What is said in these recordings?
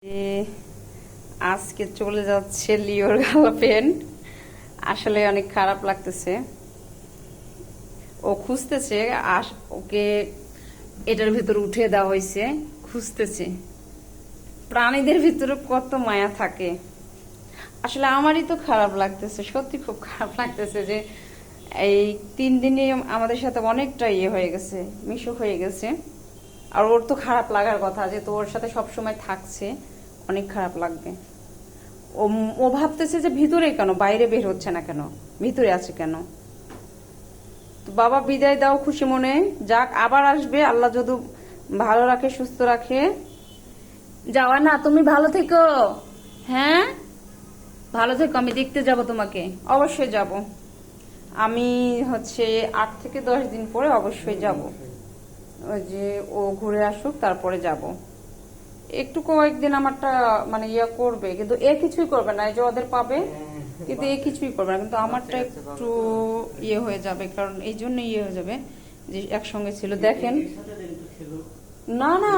যে আজকে চলে যাচ্ছে লিওর গার্লফ্রেন্ড। আসলে অনেক খারাপ লাগতেছে। ও খুঁজতেছে, ওকে এটার ভিতর উঠে দেওয়া হয়েছে, খুঁজতেছে। প্রাণীদের ভিতরে কত মায়া থাকে। আসলে আমারই তো খারাপ লাগতেছে, সত্যি খুব খারাপ লাগতেছে যে এই 3 দিনে আমাদের সাথে অনেকটা হয়ে গেছে, মিশুক হয়ে গেছে। আর ওর তো খারাপ লাগার কথা, যে তো ওর সাথে সবসময় থাকছে, অনেক খারাপ লাগবে। ও ও ভাবতেছে যে ভিতরে কেন, বাইরে বের হচ্ছে না কেন, ভিতরে আছে কেন। তো বাবা বিদায় দাও খুশি মনে, যাক আবার আসবে, আল্লাহ যদি ভালো রাখে সুস্থ রাখে। যাওয়া না, তুমি ভালো থেকো। হ্যাঁ ভালো থেকো, আমি দেখতে যাব তোমাকে, অবশ্যই যাব। আমি 8 থেকে 10 দিন পরে অবশ্যই যাব। ওই যে ও ঘুরে আসুক, তারপরে যাব। একটু কয়েকদিন আমারটা মানে করবে, কিন্তু এ কিছুই করবে না, এই যে ওদের পাবে, কিন্তু এ কিছুই করবে না, কিন্তু আমারটা একটু হয়ে যাবে, কারণ এই জন্য হয়ে যাবে যে একসঙ্গে ছিল। দেখেন, না না,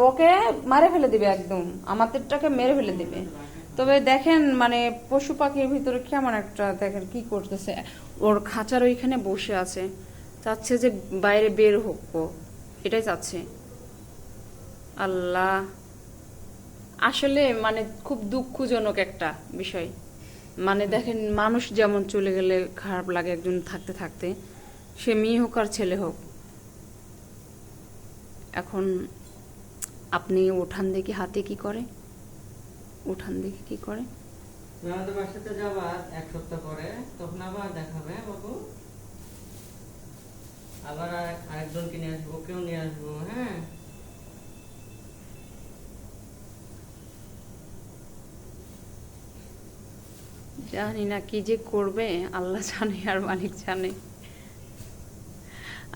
ওকে মারে ফেলে দিবে, একদম আমাদেরটাকে মেরে ফেলে দিবে। তবে দেখেন, মানে পশু পাখির ভিতরে কেমন একটা, দেখেন কি করতেছে। ওর খাঁচার ওইখানে বসে আছে, চাচ্ছে যে বাইরে বের হোক, ও এটাই চাচ্ছে। আল্লাহ, আসলে মানে খুব দুঃখজনক একটা বিষয়। মানে দেখেন, মানুষ যেমন চলে গেলে খারাপ লাগে একজন থাকতে থাকতে, সে মেয়ে হোক আর ছেলে হোক। এখন আপনি উঠান দেখি হাতে কি করে, উঠান দেখি কি করে। আমাদের বাসাতে যাবা 1 সপ্তাহ পরে, তখন আবার দেখাবে বাবু। আবার আরেকজনকে নিয়ে আসবো, কেউ নিয়ে আসবো। হ্যাঁ, জানি না কি যে করবে, আল্লাহ জানে আর মালিক জানে।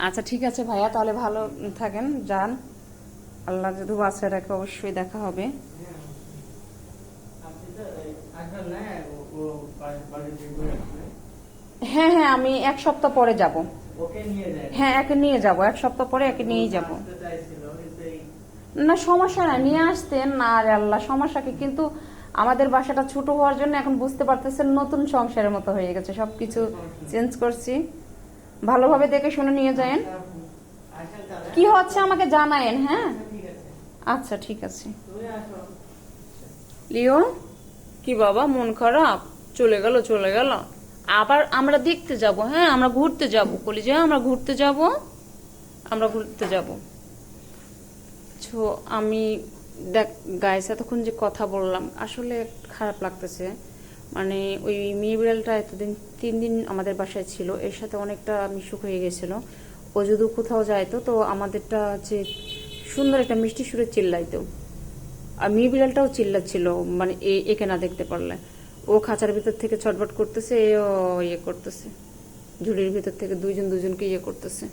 আচ্ছা ঠিক আছে ভাইয়া, তাহলে ভালো থাকেন, যান। আল্লাহ যদি বাঁচায় রাখে অবশ্যই দেখা হবে। আপনি তো আসবেন না? ও বাড়িতে ঘুরে আসবে। হ্যাঁ হ্যাঁ, আমি 1 সপ্তাহ পরে যাব। ওকে নিয়ে যায়। হ্যাঁ, একে নিয়ে যাব, 1 সপ্তাহ পরে একে নিয়েই যাব। আসতে চাইছিল, কিন্তু না সমস্যা না, নিয়ে আসতেন না, আরে আল্লাহ সমস্যা কি। কিন্তু আমাদের বাসাটা ছোট হওয়ার জন্য এখন বুঝতে পারতেছেন, নতুন সংসারের মতো হয়ে গেছে, সবকিছু চেঞ্জ করছি। ভালোভাবে দেখে শুনে নিয়ে যায়েন। আসেন তাহলে। কি হচ্ছে আমাকে জানায়েন। হ্যাঁ ঠিক আছে, আচ্ছা ঠিক আছে। তুমি আসো। লিও, কি বাবা মন খারাপ? চলে গেল, চলে গেল। আবার আমরা দেখতে যাব, হ্যাঁ আমরা ঘুরতে যাব, কলিজা আমরা ঘুরতে যাব, আমরা ঘুরতে যাব। আমি দেখ, গায়ের এতক্ষণ যে কথা বললাম, আসলে খারাপ লাগতেছে। মানে ওই মেয়ে বিড়ালটা এতদিন 3 দিন আমাদের বাসায় ছিল, এর সাথে অনেকটা মিশুক হয়ে গেছিল। ও যদি কোথাও যাইতো তো আমাদেরটা যে সুন্দর একটা মিষ্টি সুরে চিল্লাইতো, আর মেয়ে বিড়ালটাও চিল্লাচ্ছিল, মানে একে না দেখতে পারলে। ও খাঁচার ভিতর থেকে ছটফট করতেছে, এও করতেছে, ঝুড়ির ভিতর থেকে দুইজন দুজনকে করতেছে।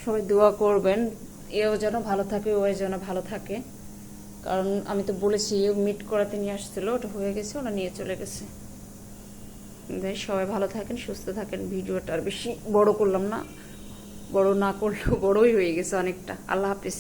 সবাই দোয়া করবেন, এও যেন ভালো থাকে, ও যেন ভালো থাকে। কারণ আমি তো বলেছি, মিট করাতে নিয়ে আসছিল, ওটা হয়ে গেছে, ওরা নিয়ে চলে গেছে। সবাই ভালো থাকেন, সুস্থ থাকেন। ভিডিওটা আর বেশি বড় করলাম না, বড় না করলেও বড়ই হয়ে গেছে অনেকটা। আল্লাহ হাফিজ।